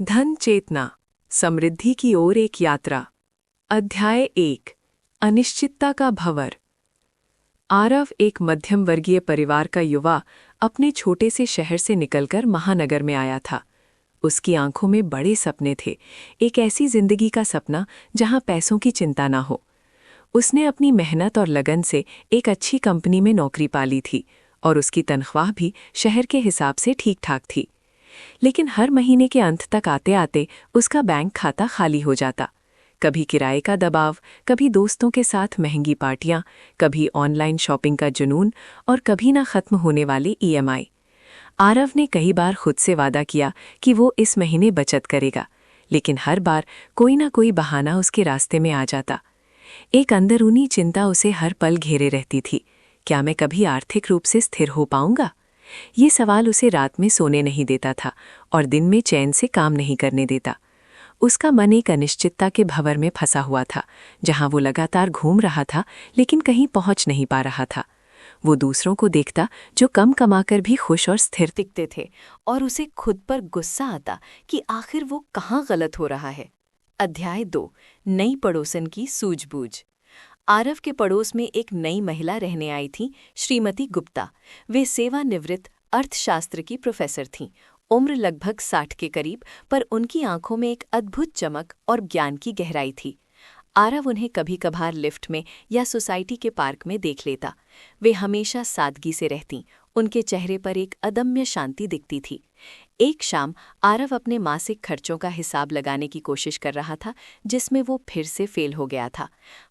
धन चेतना, समृद्धि की ओर एक यात्रा। अध्याय 1। अनिश्चितता का भंवर। आरव एक मध्यम वर्गीय परिवार का युवा अपने छोटे से शहर से निकलकर महानगर में आया था। उसकी आंखों में बड़े सपने थे, एक ऐसी जिंदगी का सपना जहां पैसों की चिंता ना हो। उसने अपनी मेहनत और लगन से एक अच्छी कंपनी में नौकरी पा ली थी और उसकी तनख्वाह भी शहर के हिसाब से ठीक-ठाक थी। लेकिन हर महीने के अंत तक आते आते उसका बैंक खाता खाली हो जाता। कभी किराए का दबाव, कभी दोस्तों के साथ महंगी पार्टियां, कभी ऑनलाइन शॉपिंग का जुनून और कभी ना खत्म होने वाली ईएमआई। आरव ने कई बार खुद से वादा किया कि वो इस महीने बचत करेगा, लेकिन हर बार कोई ना कोई बहाना उसके रास्ते में आ जाता। एक अंदरूनी चिंता उसे हर पल घेरे रहती थी। क्या मैं कभी आर्थिक रूप से स्थिर हो पाऊंगा? ये सवाल उसे रात में सोने नहीं देता था और दिन में चैन से काम नहीं करने देता। उसका मन एक अनिश्चितता के भंवर में फंसा हुआ था, जहां वो लगातार घूम रहा था लेकिन कहीं पहुंच नहीं पा रहा था। वो दूसरों को देखता जो कम कमाकर भी खुश और स्थिर दिखते थे और उसे खुद पर गुस्सा आता कि आखिर वो कहाँ गलत हो रहा है। अध्याय 2। नई पड़ोसन की सूझबूझ। आरव के पड़ोस में एक नई महिला रहने आई थी, श्रीमती गुप्ता। वे सेवानिवृत्त अर्थशास्त्र की प्रोफेसर थीं। उम्र लगभग 60 के करीब, पर उनकी आंखों में एक अद्भुत चमक और ज्ञान की गहराई थी। आरव उन्हें कभी कभार लिफ्ट में या सोसाइटी के पार्क में देख लेता। वे हमेशा सादगी से रहतीं, उनके चेहरे पर एक अदम्य शांति दिखती थी। एक शाम आरव अपने मासिक खर्चों का हिसाब लगाने की कोशिश कर रहा था, जिसमें वो फिर से फेल हो गया था।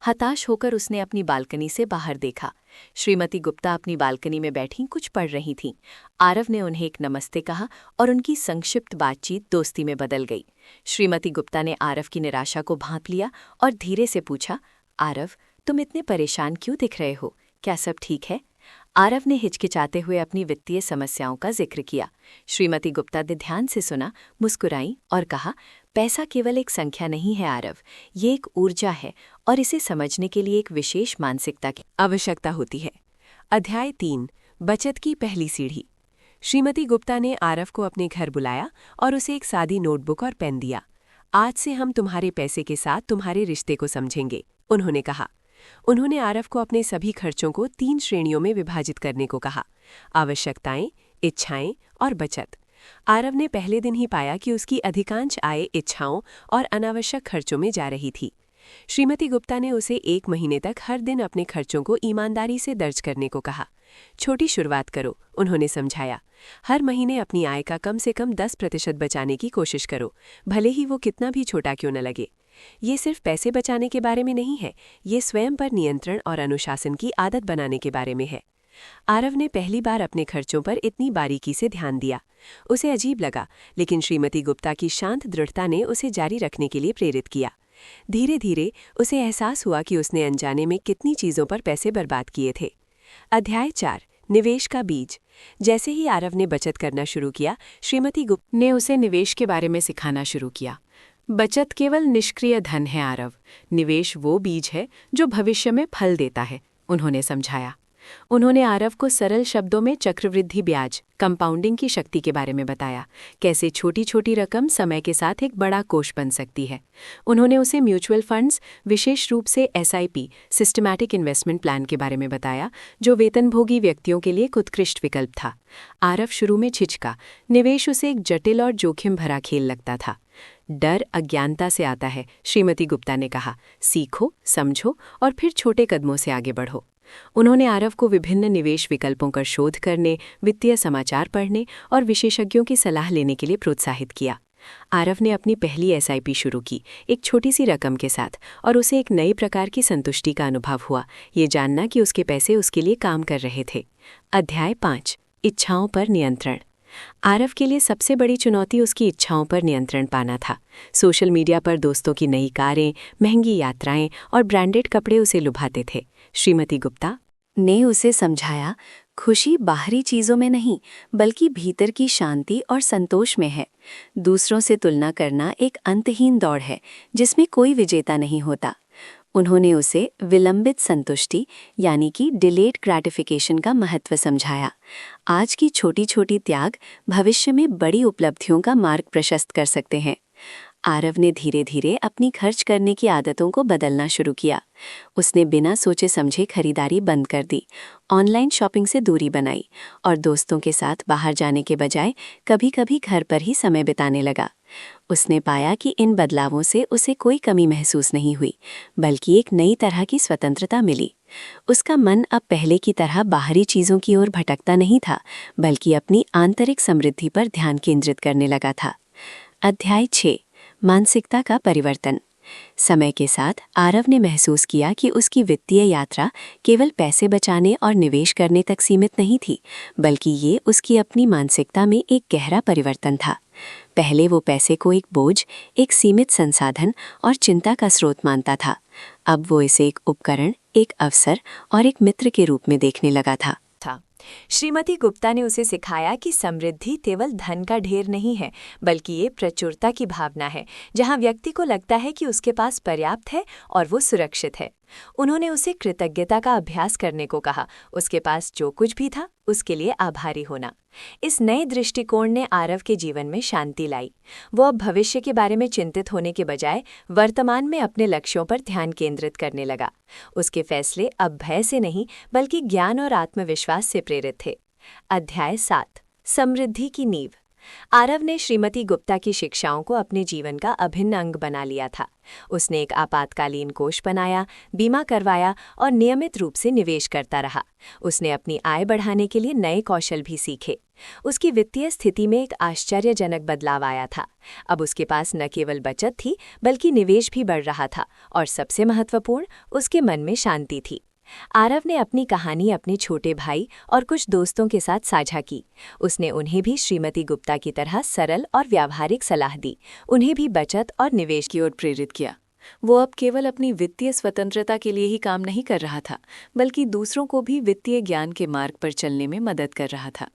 हताश होकर उसने अपनी बालकनी से बाहर देखा। श्रीमती गुप्ता अपनी बालकनी में बैठी कुछ पढ़ रही थीं। आरव ने उन्हें एक नमस्ते कहा और उनकी संक्षिप्त बातचीत दोस्ती में बदल गई। श्रीमती गुप्ता ने आरव की निराशा को भांप लिया और धीरे से पूछा, आरव, तुम इतने परेशान क्यों दिख रहे हो? क्या सब ठीक है? आरव ने हिचकिचाते हुए अपनी वित्तीय समस्याओं का जिक्र किया। श्रीमती गुप्ता ने ध्यान से सुना, मुस्कुराई और कहा, पैसा केवल एक संख्या नहीं है आरव, ये एक ऊर्जा है और इसे समझने के लिए एक विशेष मानसिकता की आवश्यकता होती है। अध्याय 3। बचत की पहली सीढ़ी। श्रीमती गुप्ता ने आरव को अपने घर बुलाया और उसे एक सादी नोटबुक और पेन दिया। आज से हम तुम्हारे पैसे के साथ तुम्हारे रिश्ते को समझेंगे, उन्होंने कहा। उन्होंने आरव को अपने सभी खर्चों को 3 श्रेणियों में विभाजित करने को कहा: आवश्यकताएं, इच्छाएं और बचत। आरव ने पहले दिन ही पाया कि उसकी अधिकांश आय इच्छाओं और अनावश्यक खर्चों में जा रही थी। श्रीमती गुप्ता ने उसे 1 महीने तक हर दिन अपने खर्चों को ईमानदारी से दर्ज करने को कहा। छोटी शुरुआत करो, उन्होंने समझाया। हर महीने अपनी आय का कम से कम 10% बचाने की कोशिश करो, भले ही वो कितना भी छोटा क्यों न लगे। ये सिर्फ पैसे बचाने के बारे में नहीं है, ये स्वयं पर नियंत्रण और अनुशासन की आदत बनाने के बारे में है। आरव ने पहली बार अपने खर्चों पर इतनी बारीकी से ध्यान दिया। उसे अजीब लगा, लेकिन श्रीमती गुप्ता की शांत दृढ़ता ने उसे जारी रखने के लिए प्रेरित किया। धीरे धीरे उसे एहसास हुआ कि उसने अनजाने में कितनी चीज़ों पर पैसे बर्बाद किए थे। अध्याय 4। निवेश का बीज। जैसे ही आरव ने बचत करना शुरू किया, श्रीमती गुप्ता ने उसे निवेश के बारे में सिखाना शुरू किया। बचत केवल निष्क्रिय धन है आरव, निवेश वो बीज है जो भविष्य में फल देता है, उन्होंने समझाया। उन्होंने आरव को सरल शब्दों में चक्रवृद्धि ब्याज, कंपाउंडिंग की शक्ति के बारे में बताया, कैसे छोटी छोटी रकम समय के साथ एक बड़ा कोष बन सकती है। उन्होंने उसे म्यूचुअल फंड्स, विशेष रूप से एसआईपी, सिस्टमैटिक इन्वेस्टमेंट प्लान के बारे में बताया, जो वेतनभोगी व्यक्तियों के लिए एक उत्कृष्ट विकल्प था। आरव शुरू में झिझका, निवेश उसे एक जटिल और जोखिम भरा खेल लगता था। डर अज्ञानता से आता है, श्रीमती गुप्ता ने कहा। सीखो, समझो और फिर छोटे कदमों से आगे बढ़ो। उन्होंने आरव को विभिन्न निवेश विकल्पों का शोध करने, वित्तीय समाचार पढ़ने और विशेषज्ञों की सलाह लेने के लिए प्रोत्साहित किया। आरव ने अपनी पहली एसआईपी शुरू की, एक छोटी सी रकम के साथ, और उसे एक नई प्रकार की संतुष्टि का अनुभव हुआ, ये जानना कि उसके पैसे उसके लिए काम कर रहे थे। अध्याय 5। इच्छाओं पर नियंत्रण। आरव के लिए सबसे बड़ी चुनौती उसकी इच्छाओं पर नियंत्रण पाना था। सोशल मीडिया पर दोस्तों की नई कारें, महंगी यात्राएं और ब्रांडेड कपड़े उसे लुभाते थे। श्रीमती गुप्ता ने उसे समझाया, खुशी बाहरी चीज़ों में नहीं, बल्कि भीतर की शांति और संतोष में है। दूसरों से तुलना करना एक अंतहीन दौड़ है, जिसमें कोई विजेता नहीं होता। उन्होंने उसे विलंबित संतुष्टि यानी कि डिलेड ग्रैटिफिकेशन का महत्व समझाया। आज की छोटी छोटी त्याग भविष्य में बड़ी उपलब्धियों का मार्ग प्रशस्त कर सकते हैं। आरव ने धीरे धीरे अपनी खर्च करने की आदतों को बदलना शुरू किया। उसने बिना सोचे समझे खरीदारी बंद कर दी, ऑनलाइन शॉपिंग से दूरी बनाई और दोस्तों के साथ बाहर जाने के बजाय कभी कभी घर पर ही समय बिताने लगा। उसने पाया कि इन बदलावों से उसे कोई कमी महसूस नहीं हुई, बल्कि एक नई तरह की स्वतंत्रता मिली। उसका मन अब पहले की तरह बाहरी चीज़ों की ओर भटकता नहीं था, बल्कि अपनी आंतरिक समृद्धि पर ध्यान केंद्रित करने लगा था। अध्याय 6, मानसिकता का परिवर्तन। समय के साथ आरव ने महसूस किया कि उसकी वित्तीय यात्रा केवल पैसे बचाने और निवेश करने तक सीमित नहीं थी, बल्कि ये उसकी अपनी मानसिकता में एक गहरा परिवर्तन था। पहले वो पैसे को एक बोझ, एक सीमित संसाधन और चिंता का स्रोत मानता था। अब वो इसे एक उपकरण, एक अवसर और एक मित्र के रूप में देखने लगा था। श्रीमती गुप्ता ने उसे सिखाया कि समृद्धि केवल धन का ढेर नहीं है, बल्कि ये प्रचुरता की भावना है, जहां व्यक्ति को लगता है कि उसके पास पर्याप्त है और वो सुरक्षित है। उन्होंने उसे कृतज्ञता का अभ्यास करने को कहा, उसके पास जो कुछ भी था उसके लिए आभारी होना। इस नए दृष्टिकोण ने आरव के जीवन में शांति लाई। वो अब भविष्य के बारे में चिंतित होने के बजाय वर्तमान में अपने लक्ष्यों पर ध्यान केंद्रित करने लगा। उसके फैसले अब भय से नहीं, बल्कि ज्ञान और आत्मविश्वास से प्रेरित थे। अध्याय 7, समृद्धि की नींव। आरव ने श्रीमती गुप्ता की शिक्षाओं को अपने जीवन का अभिन्न अंग बना लिया था। उसने एक आपातकालीन कोष बनाया, बीमा करवाया और नियमित रूप से निवेश करता रहा। उसने अपनी आय बढ़ाने के लिए नए कौशल भी सीखे। उसकी वित्तीय स्थिति में एक आश्चर्यजनक बदलाव आया था। अब उसके पास न केवल बचत थी, बल्कि निवेश भी बढ़ रहा था और सबसे महत्वपूर्ण, उसके मन में शांति थी। आरव ने अपनी कहानी अपने छोटे भाई और कुछ दोस्तों के साथ साझा की। उसने उन्हें भी श्रीमती गुप्ता की तरह सरल और व्यावहारिक सलाह दी, उन्हें भी बचत और निवेश की ओर प्रेरित किया। वो अब केवल अपनी वित्तीय स्वतंत्रता के लिए ही काम नहीं कर रहा था, बल्कि दूसरों को भी वित्तीय ज्ञान के मार्ग पर चलने में मदद कर रहा था।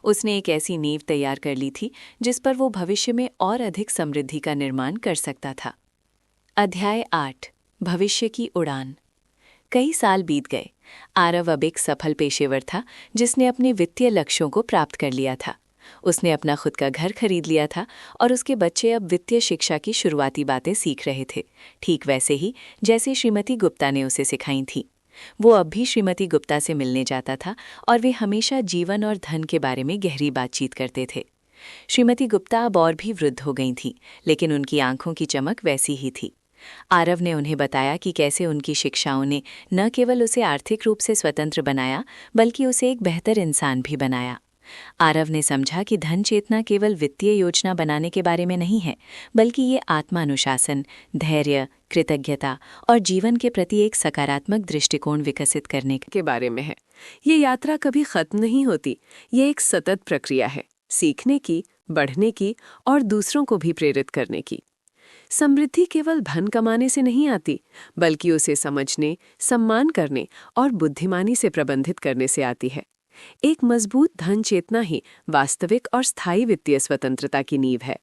उसने एक ऐसी नींव तैयार कर ली थी जिस पर वो भविष्य में और अधिक समृद्धि का निर्माण कर सकता था। अध्याय 8, भविष्य की उड़ान। कई साल बीत गए। आरव अब एक सफल पेशेवर था जिसने अपने वित्तीय लक्ष्यों को प्राप्त कर लिया था। उसने अपना खुद का घर खरीद लिया था और उसके बच्चे अब वित्तीय शिक्षा की शुरुआती बातें सीख रहे थे, ठीक वैसे ही जैसे श्रीमती गुप्ता ने उसे सिखाई थी। वो अब भी श्रीमती गुप्ता से मिलने जाता था और वे हमेशा जीवन और धन के बारे में गहरी बातचीत करते थे। श्रीमती गुप्ता अब और भी वृद्ध हो गई थीं, लेकिन उनकी आंखों की चमक वैसी ही थी। आरव ने उन्हें बताया कि कैसे उनकी शिक्षाओं ने न केवल उसे आर्थिक रूप से स्वतंत्र बनाया, बल्कि उसे एक बेहतर इंसान भी बनाया। आरव ने समझा कि धन चेतना केवल वित्तीय योजना बनाने के बारे में नहीं है, बल्कि ये आत्मानुशासन, धैर्य, कृतज्ञता और जीवन के प्रति एक सकारात्मक दृष्टिकोण विकसित करने के बारे में है। ये यात्रा कभी खत्म नहीं होती, ये एक सतत प्रक्रिया है, सीखने की, बढ़ने की और दूसरों को भी प्रेरित करने की। समृद्धि केवल धन कमाने से नहीं आती, बल्कि उसे समझने, सम्मान करने और बुद्धिमानी से प्रबंधित करने से आती है। एक मजबूत धन चेतना ही वास्तविक और स्थायी वित्तीय स्वतंत्रता की नींव है।